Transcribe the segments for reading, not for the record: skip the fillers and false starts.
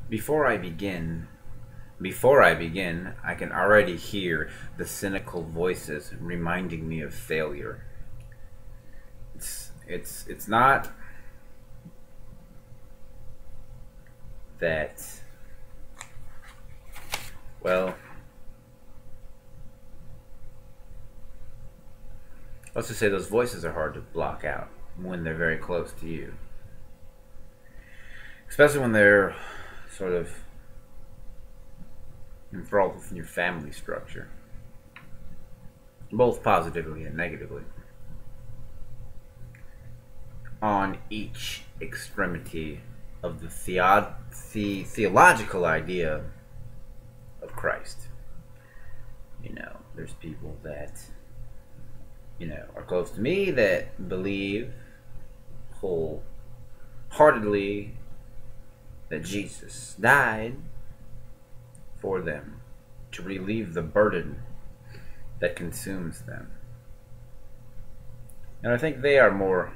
Before I begin, before I begin, I can already hear the cynical voices reminding me of failure. It's not that, well, let's just say those voices are hard to block out when they're very close to you, especially when they're sort of enthralled within your family structure, both positively and negatively. On each extremity of the theological idea of Christ. There's people that, are close to me that believe wholeheartedly that Jesus died for them to relieve the burden that consumes them. And I think they are more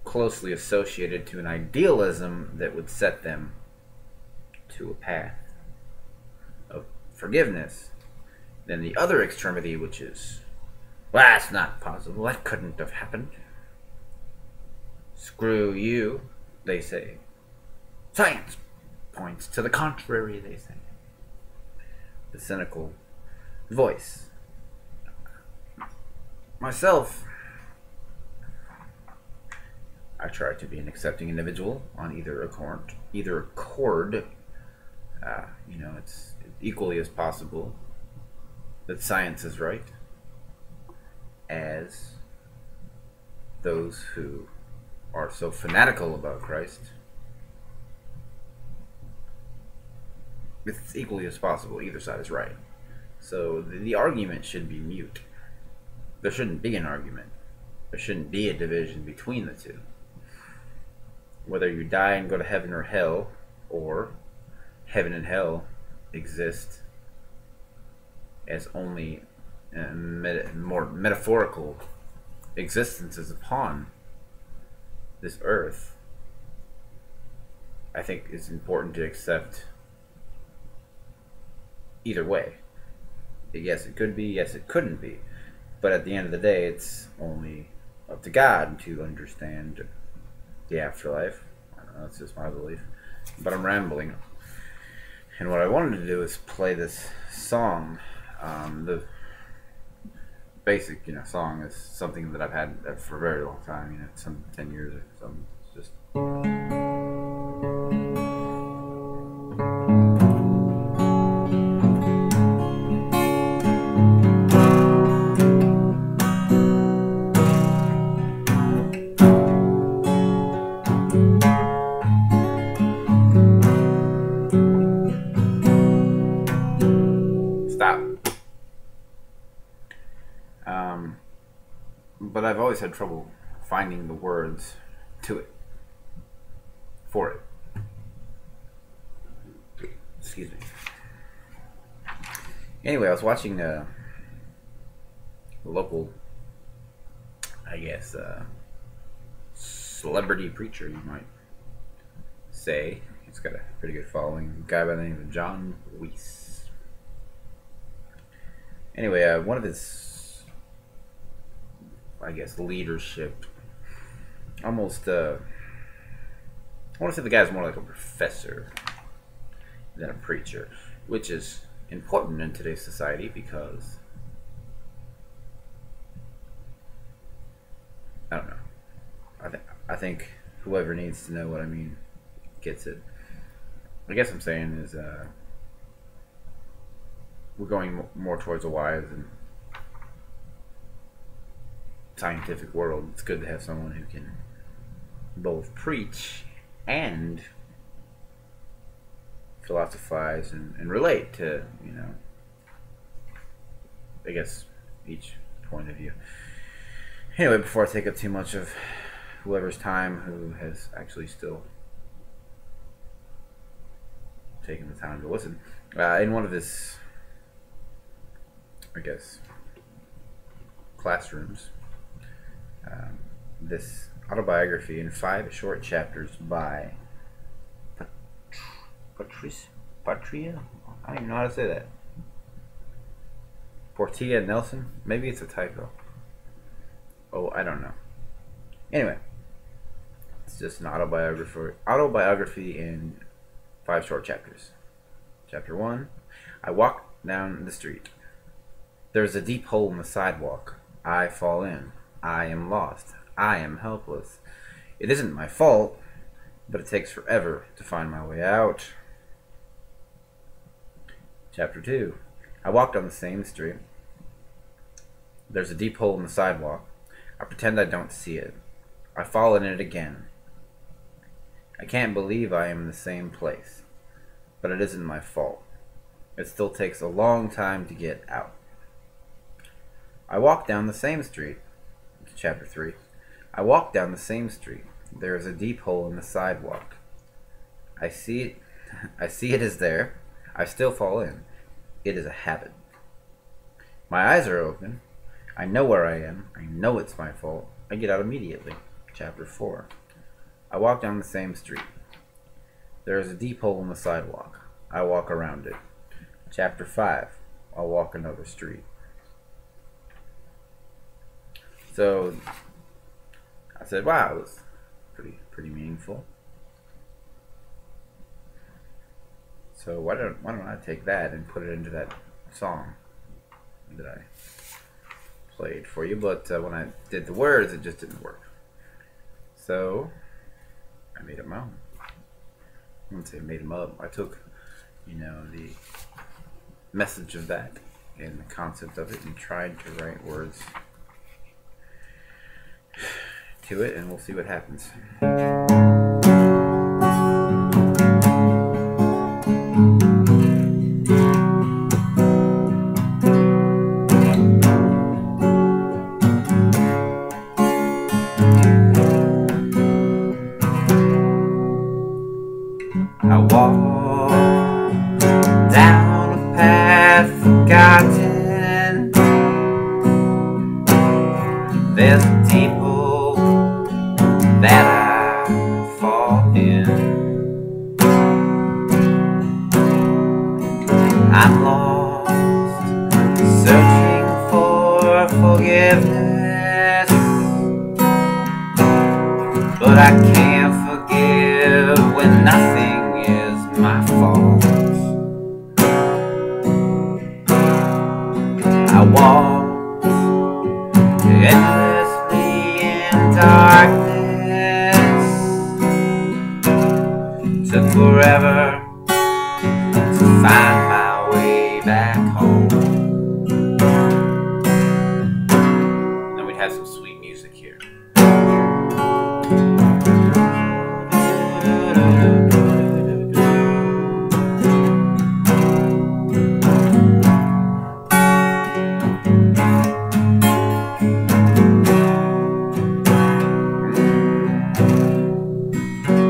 closely associated to an idealism that would set them to a path of forgiveness than the other extremity, which is, well, that's not possible. That couldn't have happened. Screw you, they say. Science points to the contrary, they say. The cynical voice. Myself, I try to be an accepting individual on either accord. It's equally as possible that science is right as those who are so fanatical about Christ. It's equally as possible either side is right. So the argument should be mute. There shouldn't be an argument. There shouldn't be a division between the two. Whether you die and go to heaven or hell, or heaven and hell exist as only more metaphorical existences upon this earth, I think it's important to accept either way. Yes, it could be, yes, it couldn't be. But at the end of the day, it's only up to God to understand the afterlife. I don't know, that's just my belief. But I'm rambling. And what I wanted to do is play this song. The basic, song is something that I've had for a very long time. Some 10 years or something. It's just. Stop. But I've always had trouble finding the words to it, for it. Excuse me. Anyway, I was watching a local, I guess, celebrity preacher, you might say. He's got a pretty good following. A guy by the name of John Weiss. Anyway, one of his, I guess, leadership, almost, I want to say the guy's more like a professor than a preacher, which is important in today's society because, I don't know, I think whoever needs to know what I mean gets it. I guess I'm saying is, we're going more towards a wise and scientific world. It's good to have someone who can both preach and philosophize and relate to, I guess, each point of view. Anyway, before I take up too much of whoever's time who has actually still taken the time to listen, in one of his, I guess, classrooms, this autobiography in 5 short chapters by Patria? I don't even know how to say that. Portia Nelson? Maybe it's a typo. Oh, I don't know. Anyway, it's just an autobiography in 5 short chapters. Chapter 1. I walk down the street. There's a deep hole in the sidewalk. I fall in. I am lost. I am helpless. It isn't my fault, but it takes forever to find my way out. Chapter 2. I walk down the same street. There's a deep hole in the sidewalk. I pretend I don't see it. I fall in it again. I can't believe I am in the same place, but it isn't my fault. It still takes a long time to get out. I walk down the same street. Chapter 3. I walk down the same street. There is a deep hole in the sidewalk. I see it. I see it is there. I still fall in. It is a habit. My eyes are open. I know where I am. I know it's my fault. I get out immediately. Chapter 4. I walk down the same street. There is a deep hole in the sidewalk. I walk around it. Chapter 5. I'll walk another street. So I said, wow, it was pretty meaningful. So why don't I take that and put it into that song that I played for you? But when I did the words, it just didn't work. So I made them up. I wouldn't say made them up. I took, the message of that and the concept of it and tried to write words to it, and we'll see what happens. I walk down a path forgotten. There's a deep hole that I fall in. I'm lost, searching for forgiveness, but I can't forgive when nothing is my fault. I walked endlessly in darkness. Took forever to find my way back home. Then we'd have some sweet music here.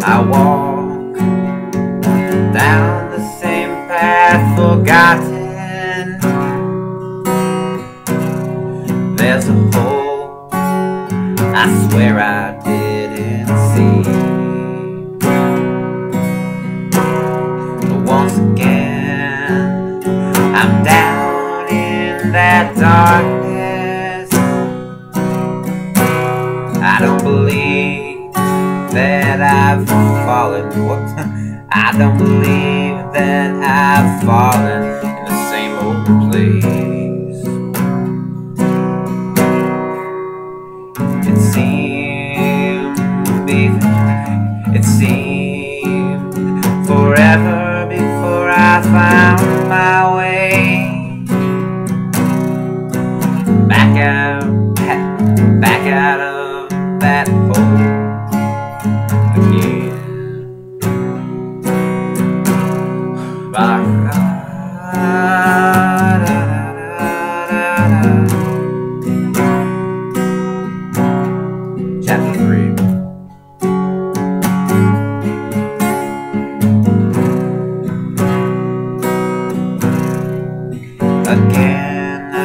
I walk down the same path forgotten. There's a hole I swear I didn't see. But once again, I'm down in that darkness. I don't believe that I've fallen. I don't believe that I've fallen in the same old place. It seemed forever before I found my way back out of that hole. Chapter 3. Again I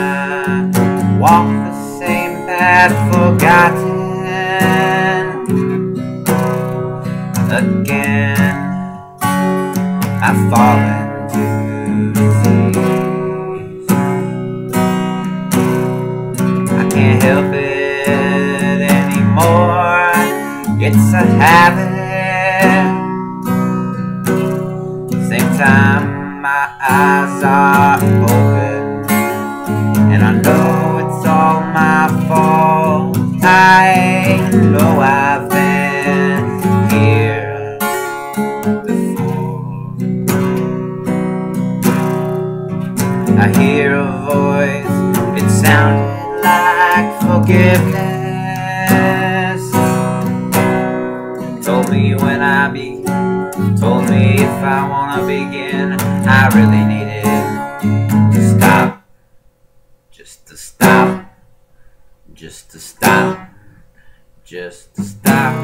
walk the same path forgotten. Again I've fallen to disease. I can't help it anymore. It's a habit. Same time my eyes are open, and I know it's all my fault. I know I've been here before. I hear a voice, it sounded like forgiveness. Told me when told me if I wanna begin, I really needed to stop. Just to stop. Just to stop. Just to stop.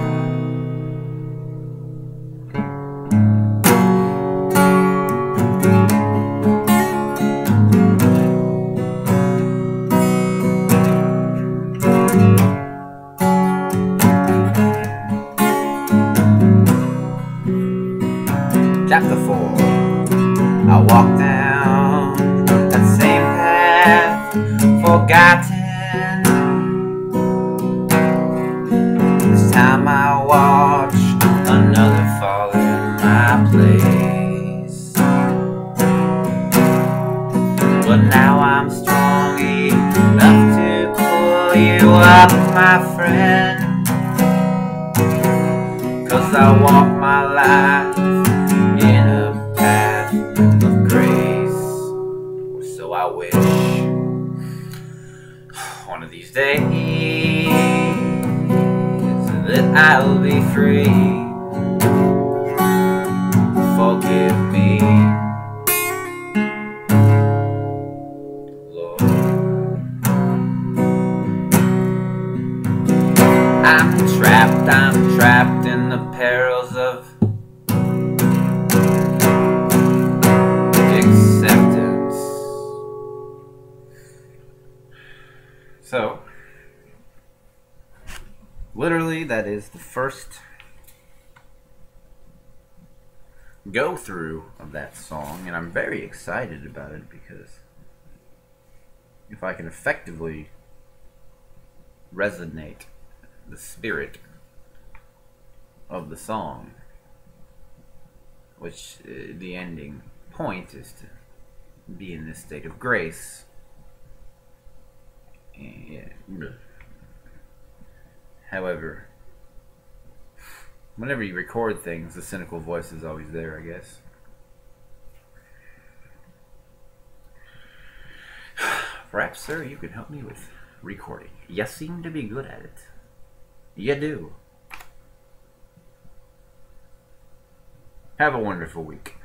Chapter 4. I walk down that same path, forgotten. This time I watch another fall in my place. But now I'm strong enough to pull you up, my friend. 'Cause I walk my life in a path of grace. So I wish one of these days that I'll be free. Forgive me, Lord. I'm trapped in the perils of acceptance. So, literally, that is the first go through of that song, and I'm very excited about it because if I can effectively resonate the spirit of the song, which the ending point is to be in this state of grace. However, whenever you record things, the cynical voice is always there, I guess. Perhaps, sir, you could help me with recording. You seem to be good at it. You do. Have a wonderful week.